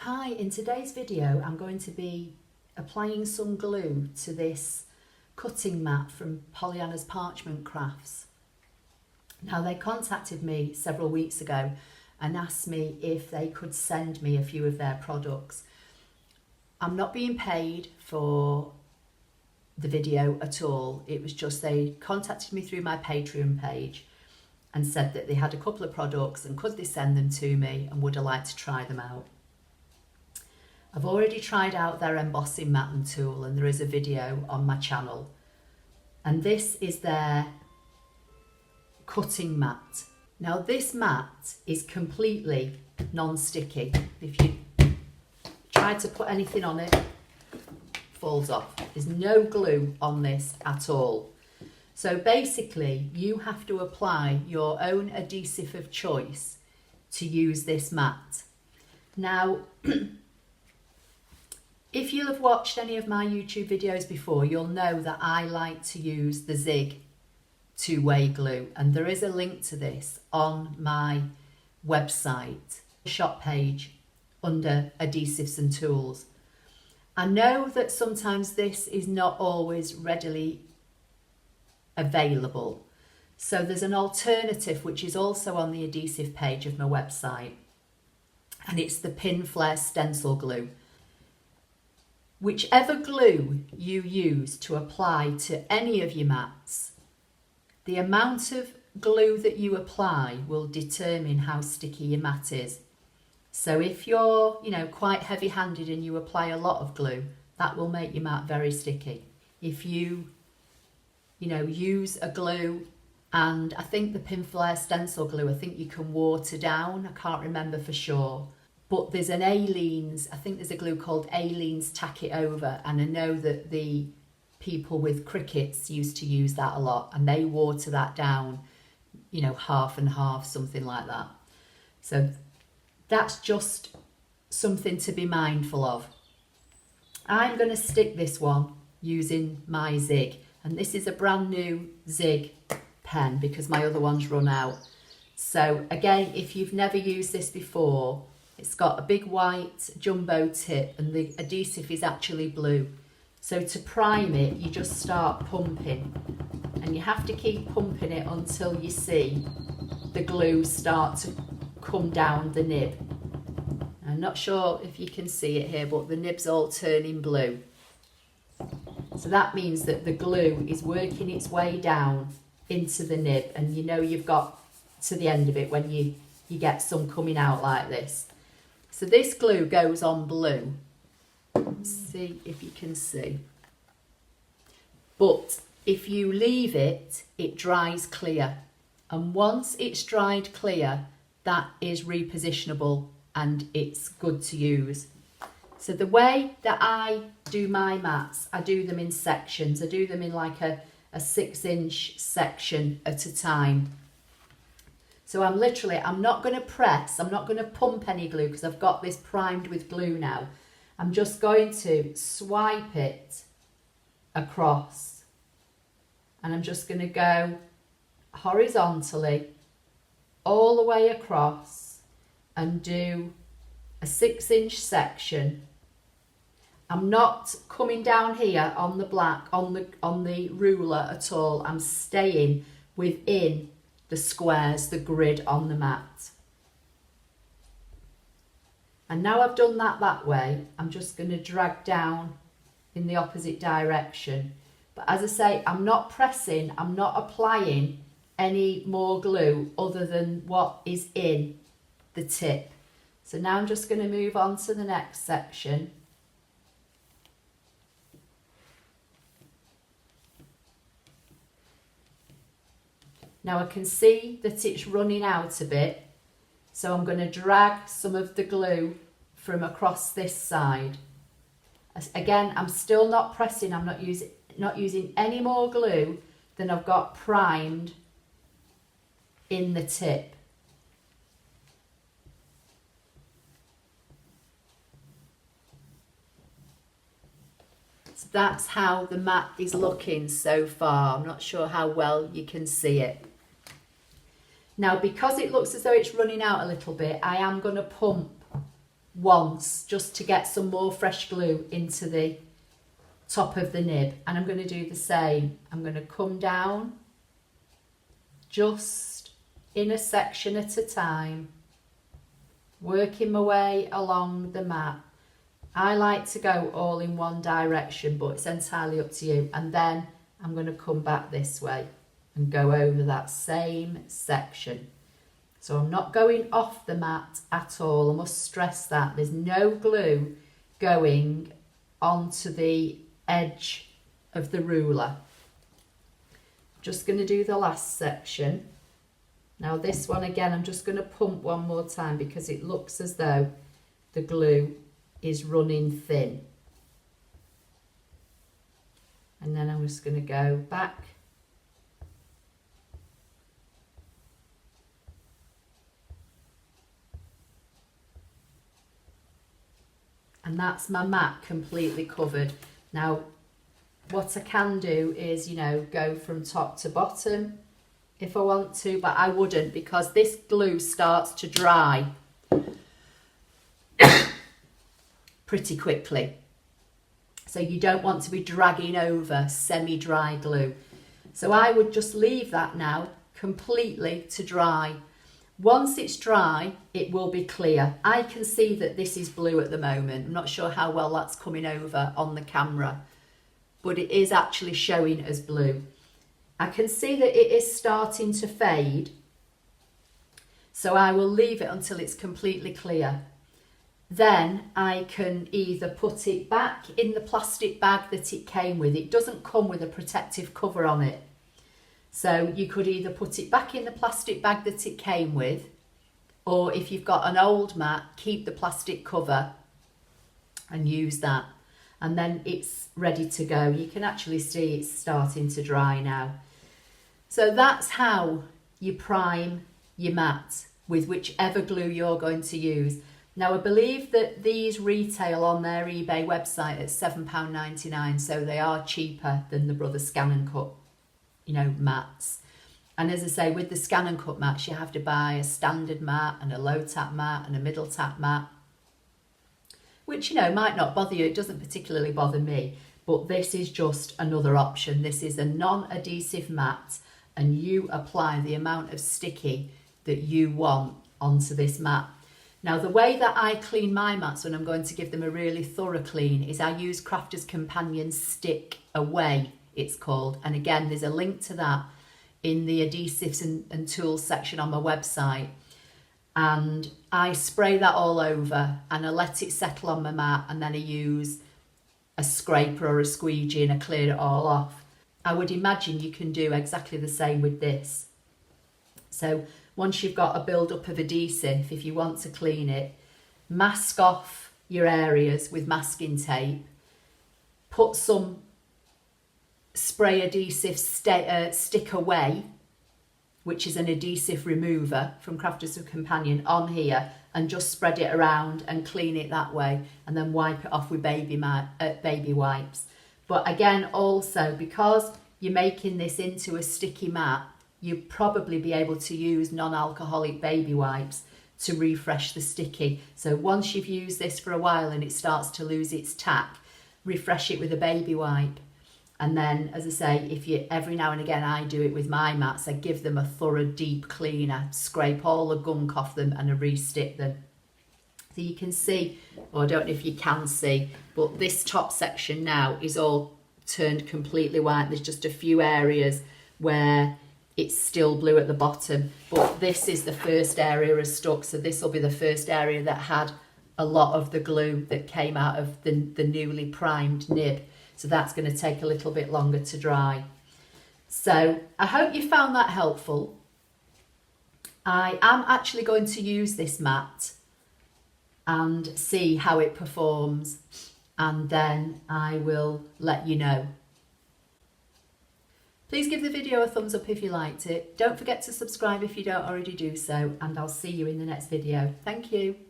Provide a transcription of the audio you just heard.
Hi, in today's video I'm going to be applying some glue to this cutting mat from Pollyanna's Parchment Crafts. Now they contacted me several weeks ago and asked me if they could send me a few of their products. I'm not being paid for the video at all. It was just they contacted me through my Patreon page and said that they had a couple of products and could they send them to me and would I like to try them out. I've already tried out their embossing mat and tool and there is a video on my channel. And this is their cutting mat. Now this mat is completely non-sticky. If you try to put anything on it, it falls off. There's no glue on this at all. So basically you have to apply your own adhesive of choice to use this mat. Now, if you'll have watched any of my YouTube videos before, you'll know that I like to use the Zig two-way glue, and there is a link to this on my website shop page under adhesives and tools. I know that sometimes this is not always readily available, so there's an alternative which is also on the adhesive page of my website, and it's the pin flare stencil glue. Whichever glue you use to apply to any of your mats, the amount of glue that you apply will determine how sticky your mat is. So if you're, quite heavy-handed and you apply a lot of glue, that will make your mat very sticky. If you, use a glue, and I think the pin flare stencil glue, I think you can water down, I can't remember for sure. But there's an Aleene's, I think there's a glue called Aleene's Tack It Over, and I know that the people with crickets used to use that a lot, and they water that down, half and half, something like that. So that's just something to be mindful of. I'm going to stick this one using my Zig, and this is a brand new Zig pen because my other one's run out. So again, if you've never used this before, it's got a big white jumbo tip and the adhesive is actually blue. So to prime it, you just start pumping, and you have to keep pumping it until you see the glue start to come down the nib. I'm not sure if you can see it here, but the nib's all turning blue. So that means that the glue is working its way down into the nib, and you've got to the end of it when you get some coming out like this. So this glue goes on blue. Let's see if you can see. But if you leave it, it dries clear. And once it's dried clear, that is repositionable and it's good to use. So the way that I do my mats, I do them in sections. I do them in like a 6-inch section at a time. So I'm not going to press, I'm not going to pump any glue because I've got this primed with glue now. I'm just going to swipe it across, and I'm just going to go horizontally all the way across and do a 6-inch section. I'm not coming down here on the black, on the ruler at all. I'm staying within the squares, the grid on the mat. And now I've done that way, I'm just going to drag down in the opposite direction. But as I say, I'm not pressing, I'm not applying any more glue other than what is in the tip. So now I'm just going to move on to the next section. Now I can see that it's running out a bit, so I'm going to drag some of the glue from across this side. Again, I'm still not pressing, I'm not using any more glue than I've got primed in the tip. So that's how the mat is looking so far. I'm not sure how well you can see it. Now, because it looks as though it's running out a little bit, I am going to pump once just to get some more fresh glue into the top of the nib, and I'm going to do the same. I'm going to come down just in a section at a time, working my way along the mat. I like to go all in one direction, but it's entirely up to you. And then I'm going to come back this way and go over that same section. So I'm not going off the mat at all. I must stress that. There's no glue going onto the edge of the ruler. Just going to do the last section. Now this one again, I'm just going to pump one more time because it looks as though the glue is running thin. And then I'm just going to go back and that's my mat completely covered. Now what I can do is, you know, go from top to bottom if I want to, but I wouldn't because this glue starts to dry pretty quickly. So you don't want to be dragging over semi-dry glue. So I would just leave that now completely to dry. Once it's dry, it will be clear. I can see that this is blue at the moment. I'm not sure how well that's coming over on the camera, but it is actually showing as blue. I can see that it is starting to fade, so I will leave it until it's completely clear. Then I can either put it back in the plastic bag that it came with. It doesn't come with a protective cover on it. So you could either put it back in the plastic bag that it came with, or if you've got an old mat, keep the plastic cover and use that. And then it's ready to go. You can actually see it's starting to dry now. So that's how you prime your mat with whichever glue you're going to use. Now I believe that these retail on their eBay website at £7.99, so they are cheaper than the Brother ScanNCut, you know, mats. And as I say, with the ScanNCut mats, you have to buy a standard mat and a low tap mat and a middle tap mat, which, you know, might not bother you. It doesn't particularly bother me, but this is just another option. This is a non-adhesive mat, and you apply the amount of sticky that you want onto this mat. Now, the way that I clean my mats when I'm going to give them a really thorough clean is I use Crafter's Companion Stick Away, it's called. And again, there's a link to that in the adhesives and tools section on my website. And I spray that all over and I let it settle on my mat, and then I use a scraper or a squeegee and I clear it all off. I would imagine you can do exactly the same with this. So once you've got a build-up of adhesive, if you want to clean it, mask off your areas with masking tape, put some spray adhesive stick away, which is an adhesive remover from Crafter's Companion, on here, and just spread it around and clean it that way, and then wipe it off with baby wipes. But again, also, because you're making this into a sticky mat, you'll probably be able to use non-alcoholic baby wipes to refresh the sticky. So once you've used this for a while and it starts to lose its tack, refresh it with a baby wipe. And then, as I say, if you every now and again, I do it with my mats, I give them a thorough deep clean, I scrape all the gunk off them and I re-stick them. So you can see, or I don't know if you can see, but this top section now is all turned completely white. There's just a few areas where it's still blue at the bottom, but this is the first area is stuck, so this will be the first area that had a lot of the glue that came out of the newly primed nib. So that's going to take a little bit longer to dry. So I hope you found that helpful. I am actually going to use this mat and see how it performs, and then I will let you know. Please give the video a thumbs up if you liked it. Don't forget to subscribe if you don't already do so, and I'll see you in the next video. Thank you.